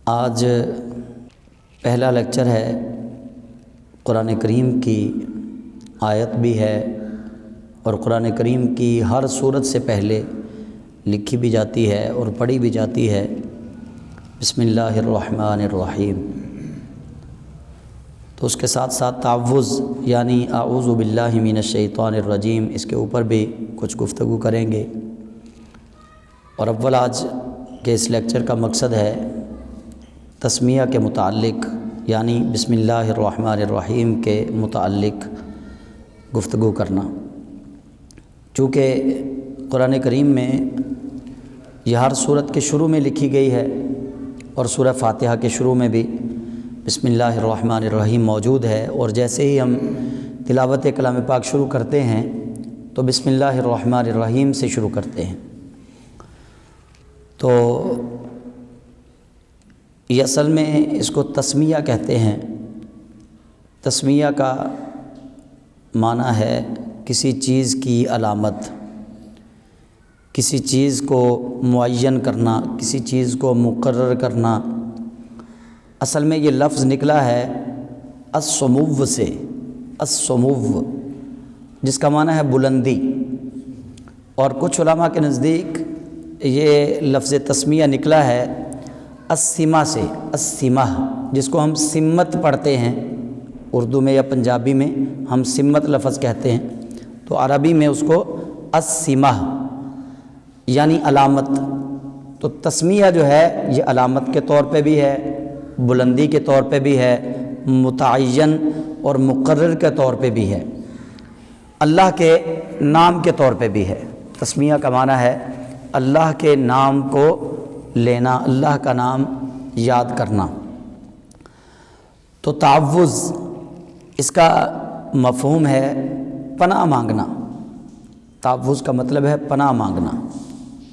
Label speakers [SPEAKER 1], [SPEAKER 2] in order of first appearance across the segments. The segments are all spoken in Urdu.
[SPEAKER 1] آج پہلا لیکچر ہے، قرآن کریم کی آیت بھی ہے اور قرآن کریم کی ہر سورت سے پہلے لکھی بھی جاتی ہے اور پڑھی بھی جاتی ہے بسم اللہ الرحمن الرحیم۔ تو اس کے ساتھ ساتھ تعوذ یعنی اعوذ باللہ من الشیطان الرجیم، اس کے اوپر بھی کچھ گفتگو کریں گے۔ اور اول آج کے اس لیکچر کا مقصد ہے تسمیہ کے متعلق، یعنی بسم اللہ الرحمن الرحیم کے متعلق گفتگو کرنا، چونکہ قرآن کریم میں یہ ہر سورت کے شروع میں لکھی گئی ہے اور سورہ فاتحہ کے شروع میں بھی بسم اللہ الرحمن الرحیم موجود ہے، اور جیسے ہی ہم تلاوت کلام پاک شروع کرتے ہیں تو بسم اللہ الرحمن الرحیم سے شروع کرتے ہیں۔ تو یہ اصل میں اس کو تسمیہ کہتے ہیں۔ تسمیہ کا معنی ہے کسی چیز کی علامت، کسی چیز کو معین کرنا، کسی چیز کو مقرر کرنا۔ اصل میں یہ لفظ نکلا ہے السمو سے، السمو جس کا معنی ہے بلندی، اور کچھ علماء کے نزدیک یہ لفظ تسمیہ نکلا ہے السمہ سے، السمہ جس کو ہم سمت پڑھتے ہیں، اردو میں یا پنجابی میں ہم سمت لفظ کہتے ہیں، تو عربی میں اس کو السمہ یعنی علامت۔ تو تسمیہ جو ہے یہ علامت کے طور پہ بھی ہے، بلندی کے طور پہ بھی ہے، متعین اور مقرر کے طور پہ بھی ہے، اللہ کے نام کے طور پہ بھی ہے۔ تسمیہ کا معنی ہے اللہ کے نام کو لینا، اللہ کا نام یاد کرنا۔ تو تعوذ اس کا مفہوم ہے پناہ مانگنا۔ تعوذ کا مطلب ہے پناہ مانگنا،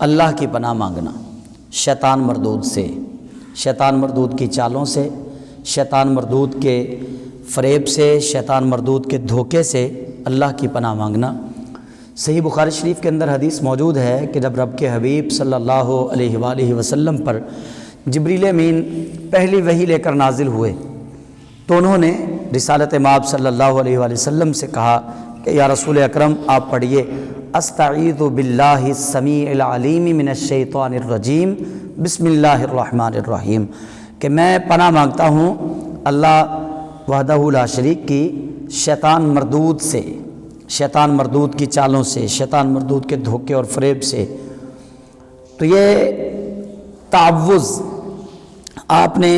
[SPEAKER 1] اللہ کی پناہ مانگنا شیطان مردود سے، شیطان مردود کی چالوں سے، شیطان مردود کے فریب سے، شیطان مردود کے دھوکے سے اللہ کی پناہ مانگنا۔ صحیح بخاری شریف کے اندر حدیث موجود ہے کہ جب رب کے حبیب صلی اللہ علیہ وآلہ وسلم پر جبریل امین پہلی وحی لے کر نازل ہوئے تو انہوں نے رسالت مآب صلی اللہ علیہ وآلہ وسلم سے کہا کہ یا رسول اکرم آپ پڑھیے استعیذ باللہ السمیع العلیم من الشیطان الرجیم بسم اللہ الرحمن الرحیم، کہ میں پناہ مانگتا ہوں اللہ وحدہ لا شریک کی شیطان مردود سے، شیطان مردود کی چالوں سے، شیطان مردود کے دھوکے اور فریب سے۔ تو یہ تعوذ آپ نے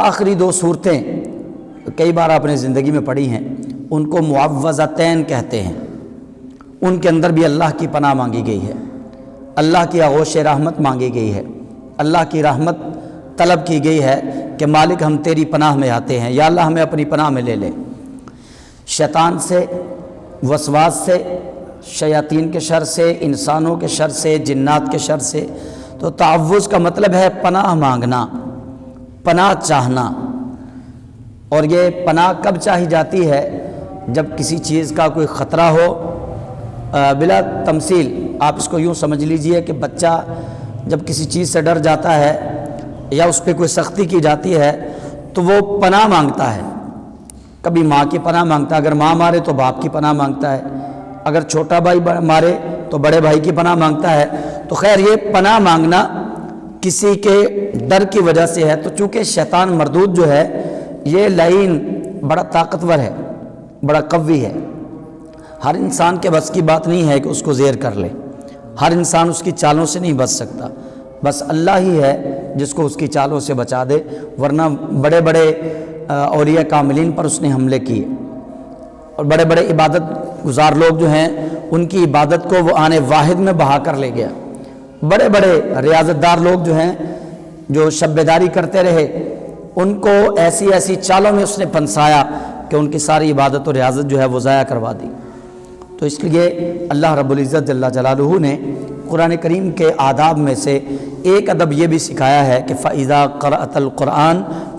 [SPEAKER 1] آخری دو صورتیں کئی بار آپ نے زندگی میں پڑھی ہیں، ان کو معوذتین کہتے ہیں۔ ان کے اندر بھی اللہ کی پناہ مانگی گئی ہے، اللہ کی آغوش رحمت مانگی گئی ہے، اللہ کی رحمت طلب کی گئی ہے کہ مالک ہم تیری پناہ میں آتے ہیں، یا اللہ ہمیں اپنی پناہ میں لے لے شیطان سے، وسواس سے، شیاطین کے شر سے، انسانوں کے شر سے، جنات کے شر سے۔ تو تعوذ کا مطلب ہے پناہ مانگنا، پناہ چاہنا۔ اور یہ پناہ کب چاہی جاتی ہے؟ جب کسی چیز کا کوئی خطرہ ہو، بلا تمثیل آپ اس کو یوں سمجھ لیجئے کہ بچہ جب کسی چیز سے ڈر جاتا ہے یا اس پہ کوئی سختی کی جاتی ہے تو وہ پناہ مانگتا ہے۔ کبھی ماں کی پناہ مانگتا ہے، اگر ماں مارے تو باپ کی پناہ مانگتا ہے، اگر چھوٹا بھائی مارے تو بڑے بھائی کی پناہ مانگتا ہے۔ تو خیر یہ پناہ مانگنا کسی کے ڈر کی وجہ سے ہے۔ تو چونکہ شیطان مردود جو ہے یہ لعین بڑا طاقتور ہے، بڑا قوی ہے، ہر انسان کے بس کی بات نہیں ہے کہ اس کو زیر کر لے، ہر انسان اس کی چالوں سے نہیں بچ سکتا، بس اللہ ہی ہے جس کو اس کی چالوں سے بچا دے، ورنہ بڑے بڑے اولیاء کاملین پر اس نے حملے کیے، اور بڑے بڑے عبادت گزار لوگ جو ہیں ان کی عبادت کو وہ آنے واحد میں بہا کر لے گیا۔ بڑے بڑے ریاضت دار لوگ جو ہیں جو شب بیداری کرتے رہے، ان کو ایسی ایسی چالوں میں اس نے پھنسایا کہ ان کی ساری عبادت و ریاضت جو ہے وہ ضائع کروا دی۔ تو اس لیے اللہ رب العزت جل جلالہ نے قرآن کریم کے آداب میں سے ایک ادب یہ بھی سکھایا ہے کہ فَإِذَا قَرَأْتَ الْقُرْآنَ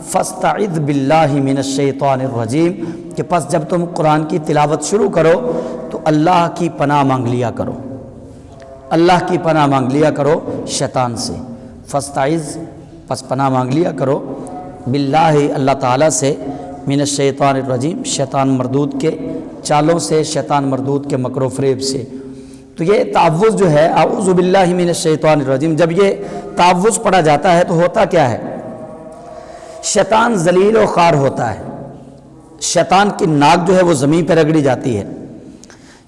[SPEAKER 1] فَاسْتَعِذْ بِاللَّهِ مِنَ الشَّيْطَانِ الرَّجِيمِ، کہ پس جب تم قرآن کی تلاوت شروع کرو تو اللہ کی پناہ مانگ لیا کرو، اللہ کی پناہ مانگ لیا کرو شیطان سے۔ فاستعذ پس پناہ مانگ لیا کرو باللہ اللہ تعالیٰ سے، من الشیطان الرجیم شیطان مردود کے چالوں سے، شیطان مردود کے مکر و فریب سے۔ تو یہ تعوذ جو ہے اعوذ باللہ من الشیطان الرجیم، جب یہ تعوذ پڑھا جاتا ہے تو ہوتا کیا ہے؟ شیطان ذلیل و خوار ہوتا ہے، شیطان کی ناک جو ہے وہ زمین پہ رگڑی جاتی ہے۔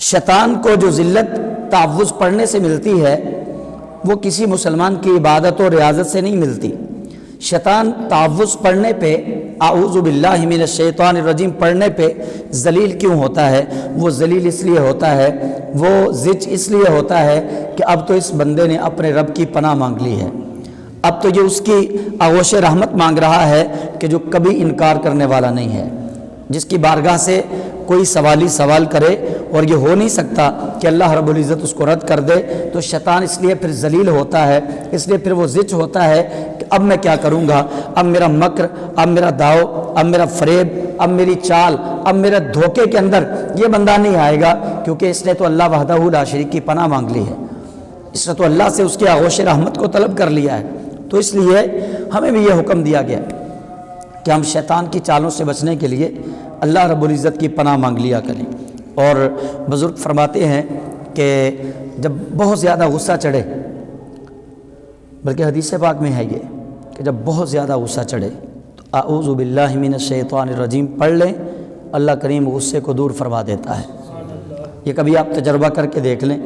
[SPEAKER 1] شیطان کو جو ذلت تعوذ پڑھنے سے ملتی ہے وہ کسی مسلمان کی عبادت و ریاضت سے نہیں ملتی۔ شیطان تعوذ پڑھنے پہ، اعوذ باللہ من الشیطان الرجیم پڑھنے پہ ذلیل کیوں ہوتا ہے؟ وہ ذلیل اس لیے ہوتا ہے، وہ زج اس لیے ہوتا ہے کہ اب تو اس بندے نے اپنے رب کی پناہ مانگ لی ہے، اب تو یہ اس کی آغوش رحمت مانگ رہا ہے کہ جو کبھی انکار کرنے والا نہیں ہے، جس کی بارگاہ سے کوئی سوالی سوال کرے اور یہ ہو نہیں سکتا کہ اللہ رب العزت اس کو رد کر دے، تو شیطان اس لیے پھر ذلیل ہوتا ہے، اس لیے پھر وہ زج ہوتا ہے کہ اب میں کیا کروں گا، اب میرا مکر، اب میرا داؤ، اب میرا فریب، اب میری چال، اب میرے دھوکے کے اندر یہ بندہ نہیں آئے گا، کیونکہ اس نے تو اللہ وحدہ لا شریک کی پناہ مانگ لی ہے، اس نے تو اللہ سے اس کی آغوش رحمت کو طلب کر لیا ہے۔ تو اس لیے ہمیں بھی یہ حکم دیا گیا کہ ہم شیطان کی چالوں سے بچنے کے لیے اللہ رب العزت کی پناہ مانگ لیا کریں۔ اور بزرگ فرماتے ہیں کہ جب بہت زیادہ غصہ چڑھے، بلکہ حدیث پاک میں ہے یہ کہ جب بہت زیادہ غصہ چڑھے تو اعوذ باللہ من الشیطان الرجیم پڑھ لیں، اللہ کریم غصے کو دور فرما دیتا ہے۔ یہ کبھی آپ تجربہ کر کے دیکھ لیں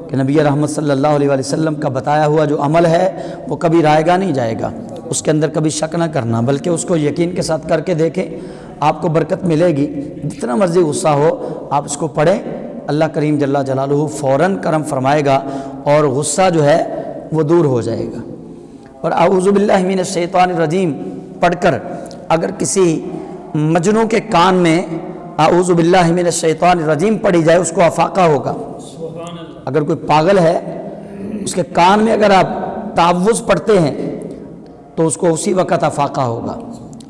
[SPEAKER 1] کہ نبی رحمت صلی اللہ علیہ وسلم کا بتایا ہوا جو عمل ہے وہ کبھی رائے گا نہیں جائے گا، اس کے اندر کبھی شک نہ کرنا، بلکہ اس کو یقین کے ساتھ کر کے دیکھیں، آپ کو برکت ملے گی۔ جتنا مرضی غصہ ہو آپ اس کو پڑھیں، اللہ کریم جل جلالہ فوراً کرم فرمائے گا اور غصہ جو ہے وہ دور ہو جائے گا۔ اور اعوذ باللہ من الشیطان الرجیم پڑھ کر اگر کسی مجنوں کے کان میں اعوذ باللہ من الشیطان الرجیم پڑھی جائے اس کو افاقہ ہوگا۔ اگر کوئی پاگل ہے اس کے کان میں اگر آپ تعوذ پڑھتے ہیں تو اس کو اسی وقت افاقہ ہوگا۔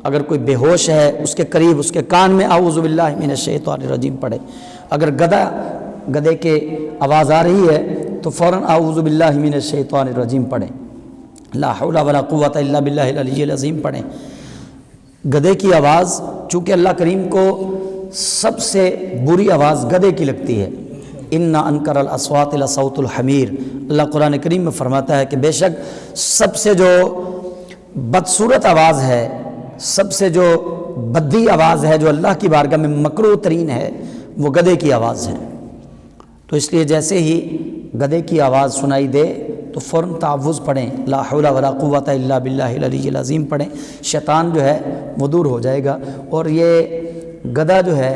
[SPEAKER 1] اگر کوئی بے ہوش ہے اس کے قریب اس کے کان میں اعوذ باللہ من الشیطان الرجیم پڑھے۔ اگر گدھے کے آواز آ رہی ہے تو فوراً اعوذ باللہ من الشیطان الرجیم پڑھیں، لا حول ولا قوت الا باللہ العلی العظیم پڑھیں۔ گدھے کی آواز چونکہ اللہ کریم کو سب سے بری آواز گدھے کی لگتی ہے، ان انکر الاصوات لصوت الحمیر، اللہ قرآن کریم میں فرماتا ہے کہ بے شک سب سے جو بدصورت آواز ہے، سب سے جو بدی آواز ہے، جو اللہ کی بارگاہ میں مکروہ ترین ہے، وہ گدھے کی آواز ہے۔ تو اس لیے جیسے ہی گدھے کی آواز سنائی دے تو فوراً تعوذ پڑھیں، لا حول ولا قوت الا باللہ العلی العظیم پڑھیں، شیطان جو ہے وہ دور ہو جائے گا۔ اور یہ گدھا جو ہے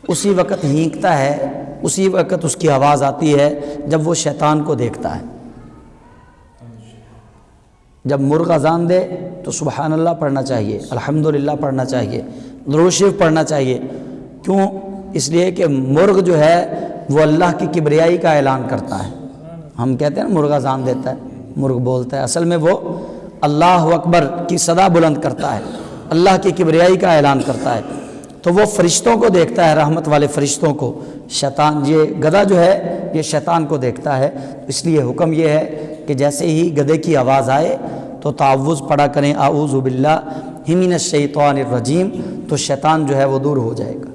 [SPEAKER 1] اسی وقت ہینکتا ہے، اسی وقت اس کی آواز آتی ہے جب وہ شیطان کو دیکھتا ہے۔ جب مرغ اذان دے تو سبحان اللہ پڑھنا چاہیے، الحمدللہ پڑھنا چاہیے، درود شریف پڑھنا چاہیے۔ کیوں؟ اس لیے کہ مرغ جو ہے وہ اللہ کی کبریائی کا اعلان کرتا ہے۔ ہم کہتے ہیں نا مرغ اذان دیتا ہے، مرغ بولتا ہے، اصل میں وہ اللہ اکبر کی صدا بلند کرتا ہے، اللہ کی کبریائی کا اعلان کرتا ہے۔ تو وہ فرشتوں کو دیکھتا ہے، رحمت والے فرشتوں کو۔ شیطان، یہ گدھا جو ہے یہ شیطان کو دیکھتا ہے، اس لیے حکم یہ ہے کہ جیسے ہی گدھے کی آواز آئے تو تعوذ پڑھا کریں، اعوذ باللہ من الشیطان الرجیم، تو شیطان جو ہے وہ دور ہو جائے گا۔